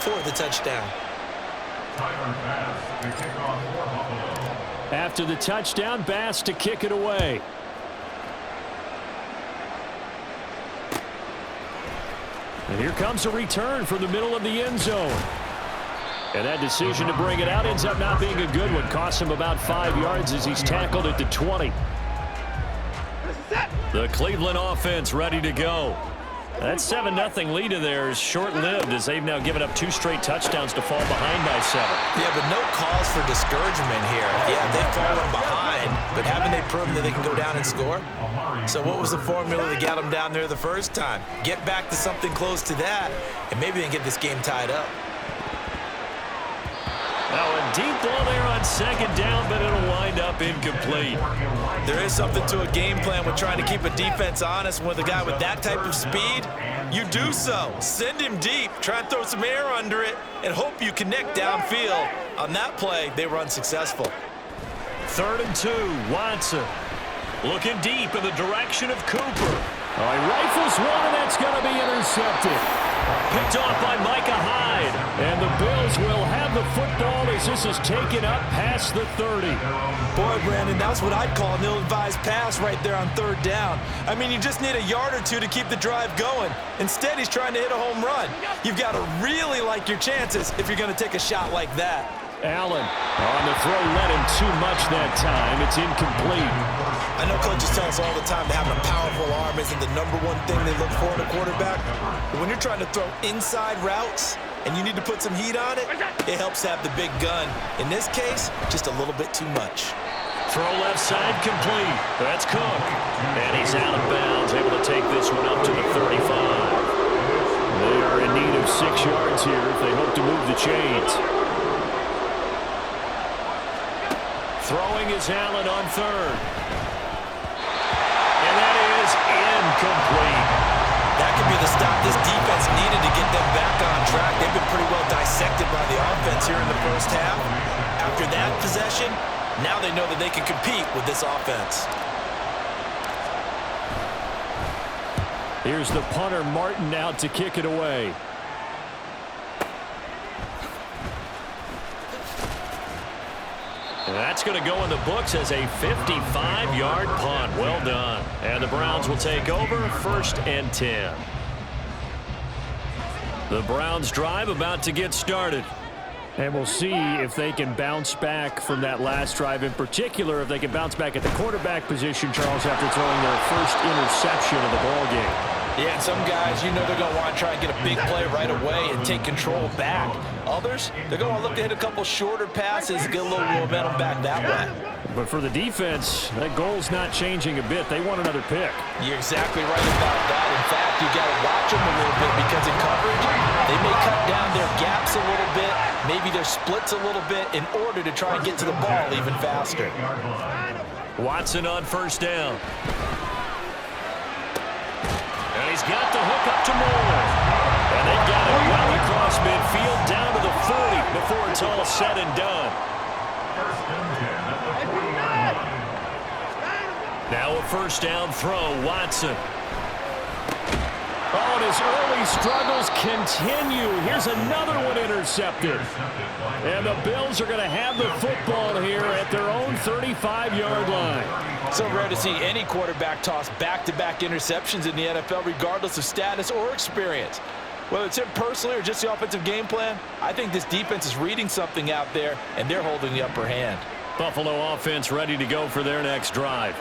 for the touchdown. After the touchdown, Bass to kick it away. And here comes a return from the middle of the end zone. And that decision to bring it out ends up not being a good one. Costs him about 5 yards as he's tackled at the 20. The Cleveland offense ready to go. That 7-0 lead of theirs short-lived as they've now given up 2 straight touchdowns to fall behind by 7. Yeah, but no cause for discouragement here. Yeah, they've fallen behind, but haven't they proven that they can go down and score? So what was the formula that got them down there the first time? Get back to something close to that, and maybe they can get this game tied up. Now a deep ball there on second down, but it'll wind up incomplete. There is something to a game plan with trying to keep a defense honest. With a guy with that type of speed, you do so. Send him deep, try and throw some air under it, and hope you connect downfield. On that play, they were unsuccessful. 3rd and 2, Watson. Looking deep in the direction of Cooper. He rifles one, and that's going to be intercepted. Picked off by Micah Hyde. And the Bills will have the football as this is taken up past the 30. Boy, Brandon, that's what I'd call an ill-advised pass right there on 3rd down. I mean, you just need a yard or two to keep the drive going. Instead, he's trying to hit a home run. You've got to really like your chances if you're going to take a shot like that. Allen on the throw, led him too much that time. It's incomplete. I know coaches tell us all the time that having a powerful arm isn't the #1 thing they look for in a quarterback. But when you're trying to throw inside routes and you need to put some heat on it, it helps have the big gun. In this case, just a little bit too much. Throw left side complete. That's Cook. And he's out of bounds, able to take this one up to the 35. They are in need of 6 yards here if they hope to move the chains. Throwing is Allen on 3rd. And that is incomplete. That could be the stop this defense needed to get them back on track. They've been pretty well dissected by the offense here in the first half. After that possession, now they know that they can compete with this offense. Here's the punter, Martin, out to kick it away. And that's going to go in the books as a 55-yard punt. Well done. And the Browns will take over 1st and 10. The Browns drive about to get started. And we'll see if they can bounce back from that last drive, in particular if they can bounce back at the quarterback position, Charles, after throwing their first interception of the ballgame. Yeah, and some guys, you know they're going to want to try and get a big play right away and take control back. Others, they're going to look to hit a couple shorter passes and get a little momentum back that way. But for the defense, that goal's not changing a bit. They want another pick. You're exactly right about that. In fact, you got to watch them a little bit because in coverage, they may cut down their gaps a little bit, maybe their splits a little bit in order to try and get to the ball even faster. Watson on 1st down. And he's got the hook up to Moore. And they got it well across midfield down to the 40 before it's all said and done. Now a 1st down throw, Watson. Oh, and his early struggles continue. Here's another one intercepted. And the Bills are going to have the football here at their own 35-yard line. So rare to see any quarterback toss back-to-back interceptions in the NFL, regardless of status or experience. Whether it's him personally or just the offensive game plan, I think this defense is reading something out there, and they're holding the upper hand. Buffalo offense ready to go for their next drive.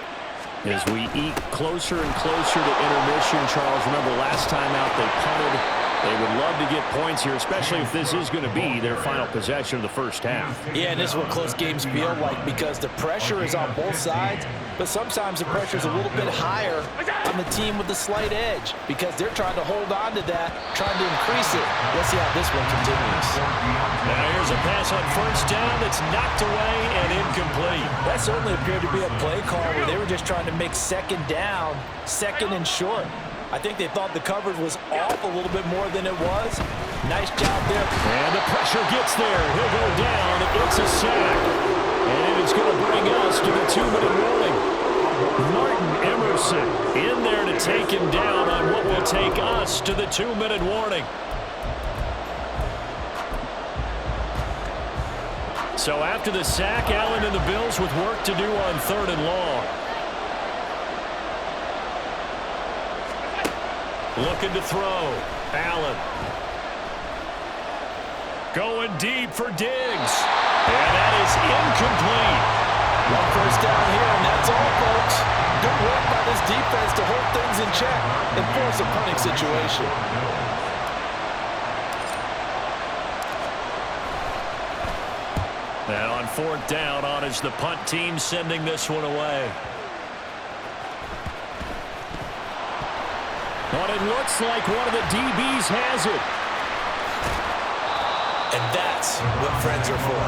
As we eke closer and closer to intermission, Charles, remember last time out they punted. They would love to get points here, especially if this is going to be their final possession of the first half. Yeah, and this is what close games feel like because the pressure is on both sides, but sometimes the pressure is a little bit higher on the team with the slight edge because they're trying to hold on to that, trying to increase it. Let's see how this one continues. Now here's a pass on 1st down that's knocked away and incomplete. That certainly appeared to be a play call where they were just trying to make 2nd down, 2nd and short. I think they thought the coverage was off a little bit more than it was. Nice job there. And the pressure gets there. He'll go down. It's a sack. And it's going to bring us to the 2-minute warning. Martin Emerson in there to take him down on what will take us to the 2-minute warning. So after the sack, Allen and the Bills with work to do on 3rd and long. Looking to throw. Allen. Going deep for Diggs. And that is incomplete. One first down here, and that's all, folks. Good work by this defense to hold things in check and force a punting situation. And on 4th down, on is the punt team sending this one away. But it looks like one of the DBs has it. And that's what friends are for.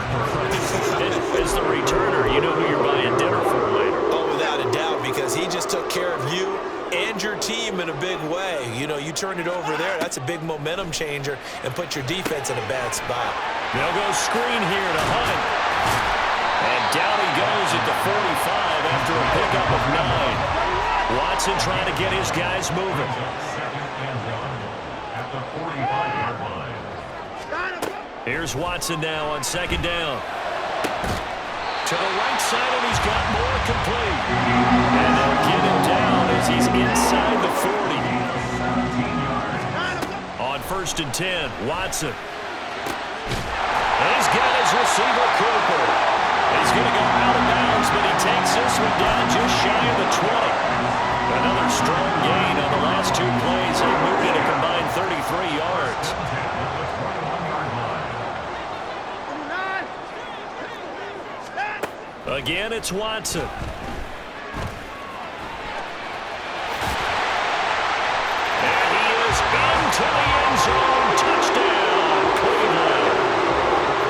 As the returner, you know who you're buying dinner for later. Oh, without a doubt, because he just took care of you and your team in a big way. You know, you turn it over there, that's a big momentum changer and put your defense in a bad spot. They'll go screen here to Hunt. And down he goes at the 45 after a pickup of 9. Watson trying to get his guys moving. Here's Watson now on 2nd down. To the right side, and he's got more complete. And they'll get him down as he's inside the 40. On 1st and 10, Watson. He's got his receiver, Cooper. He's going to go out of bounds, but he takes this one down just shy of the 20. Another strong gain on the last 2 plays. He moved it a combined 33 yards. Again, it's Watson. And he is into the end zone. Touchdown, Cleveland.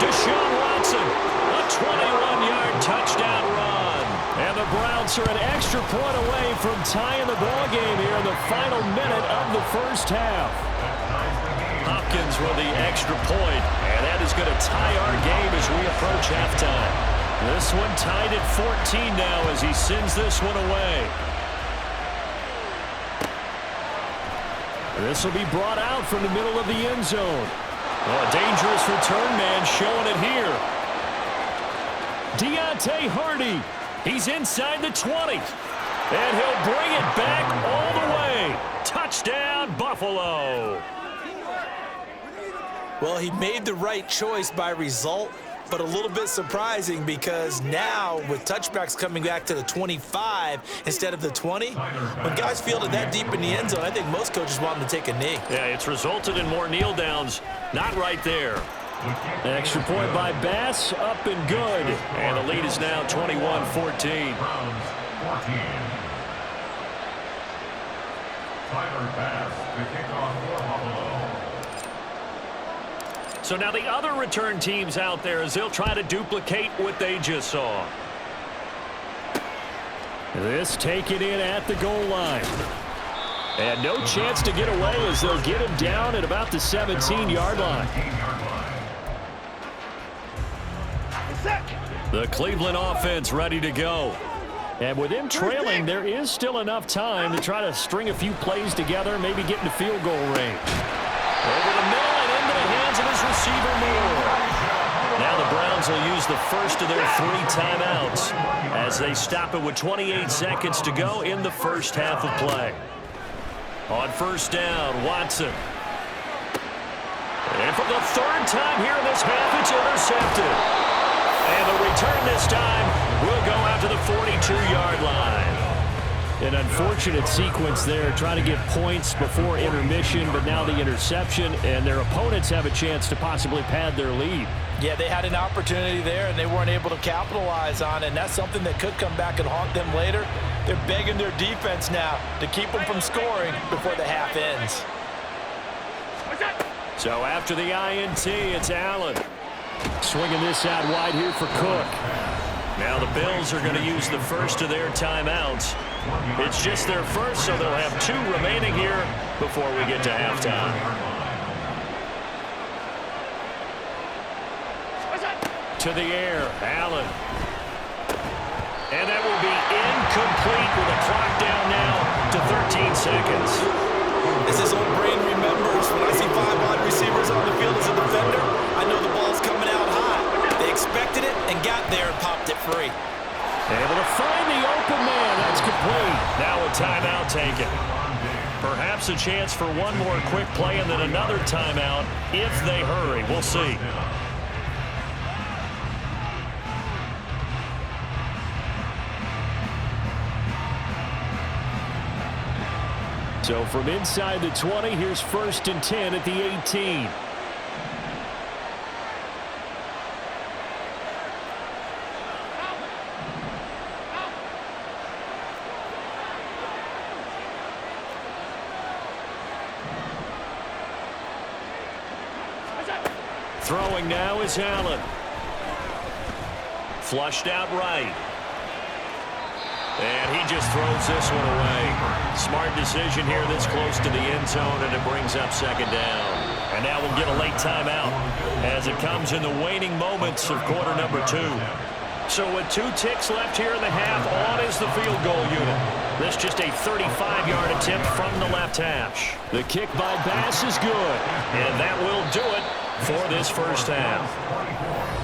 Deshaun Watson, a 21-yard touchdown run. And the Browns are an extra point away from tying the ball game here in the final minute of the first half. Hopkins with the extra point, and that is going to tie our game as we approach halftime. This one tied at 14 now as he sends this one away. This will be brought out from the middle of the end zone. Well, a dangerous return man showing it here. Deontay Hardy. He's inside the 20. And he'll bring it back all the way. Touchdown, Buffalo. Well, he made the right choice by result, but a little bit surprising because now with touchbacks coming back to the 25 instead of the 20, when guys field it that deep in the end zone, I think most coaches want them to take a knee. Yeah, it's resulted in more kneel downs. Not right there. An extra point by Bass, up and good. And the lead is now 21-14. So now the other return teams out there as they'll try to duplicate what they just saw. This taken in at the goal line. And no chance to get away as they'll get him down at about the 17-yard line. The Cleveland offense ready to go. And with him trailing, there is still enough time to try to string a few plays together, maybe get into field goal range. Over the middle and into the hands of his receiver, Moore. Now the Browns will use the first of their 3 timeouts as they stop it with 28 seconds to go in the first half of play. On 1st down, Watson. And for the 3rd time here in this half, it's intercepted. And the return this time will go out to the 42-yard line. An unfortunate sequence there, trying to get points before intermission, but now the interception, and their opponents have a chance to possibly pad their lead. Yeah, they had an opportunity there, and they weren't able to capitalize on it, and that's something that could come back and haunt them later. They're begging their defense now to keep them from scoring before the half ends. So after the INT, it's Allen. Swinging this out wide here for Cook. Now the Bills are going to use the first of their timeouts. It's just their first, so they'll have 2 remaining here before we get to halftime. To the air, Allen. And that will be incomplete with a clock down now to 13 seconds. As his old brain remembers, when I see 5 wide receivers on the field as a defender, I know the ball's coming out high. They expected it, got there and popped it free. Able to find the open man. That's complete. Now a timeout taken. Perhaps a chance for one more quick play and then another timeout if they hurry. We'll see. So from inside the 20, here's 1st and 10 at the 18. Throwing now is Allen. Flushed out right. And he just throws this one away. Smart decision here this close to the end zone, and it brings up 2nd down. And now we'll get a late timeout as it comes in the waning moments of quarter number 2. So with 2 ticks left here in the half, on is the field goal unit. This just a 35-yard attempt from the left hash. The kick by Bass is good, and that will do it for this first half.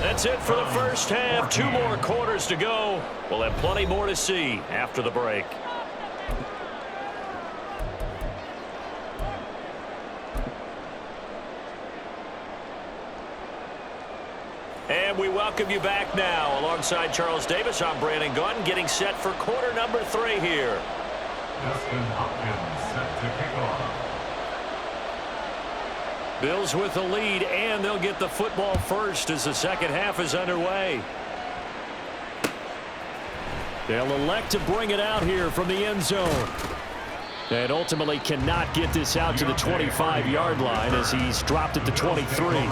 That's it for the first half. 2 more quarters to go. We'll have plenty more to see after the break. And we welcome you back now. Alongside Charles Davis, I'm Brandon Gunn, getting set for quarter number 3 here. Justin Hopkins set to kick off. Bills with the lead, and they'll get the football first as the second half is underway. They'll elect to bring it out here from the end zone. And ultimately cannot get this out to the 25-yard line as he's dropped at the 23.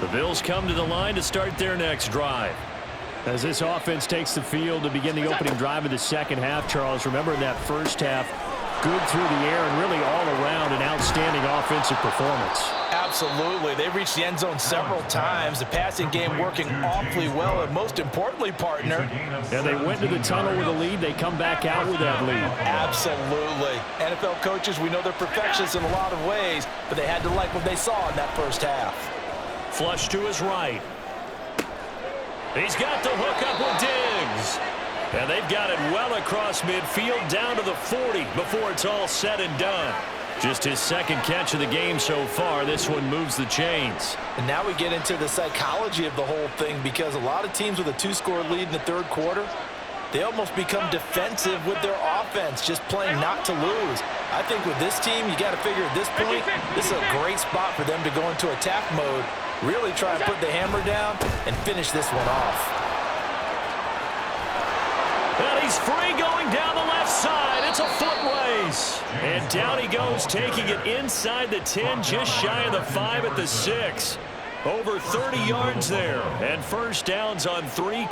The Bills come to the line to start their next drive. As this offense takes the field to begin the opening drive of the second half, Charles, remember in that first half, good through the air and really all around an outstanding offensive performance. Absolutely. They reached the end zone several times. The passing game working awfully well, and most importantly, partner. And they went to the tunnel with a lead. They come back out with that lead. Absolutely. NFL coaches, we know they're perfectionists in a lot of ways, but they had to like what they saw in that first half. Flush to his right. He's got the hook up with Diggs. And they've got it well across midfield down to the 40 before it's all said and done. Just his 2nd catch of the game so far. This one moves the chains. And now we get into the psychology of the whole thing, because a lot of teams with a 2-score lead in the 3rd quarter, they almost become defensive with their offense, just playing not to lose. I think with this team, you got to figure at this point, this is a great spot for them to go into attack mode, really try and put the hammer down and finish this one off. And he's free going down the left side. It's a foot race. And down he goes, taking it inside the 10, just shy of the 5 at the 6. Over 30 yards there. And first downs on 3.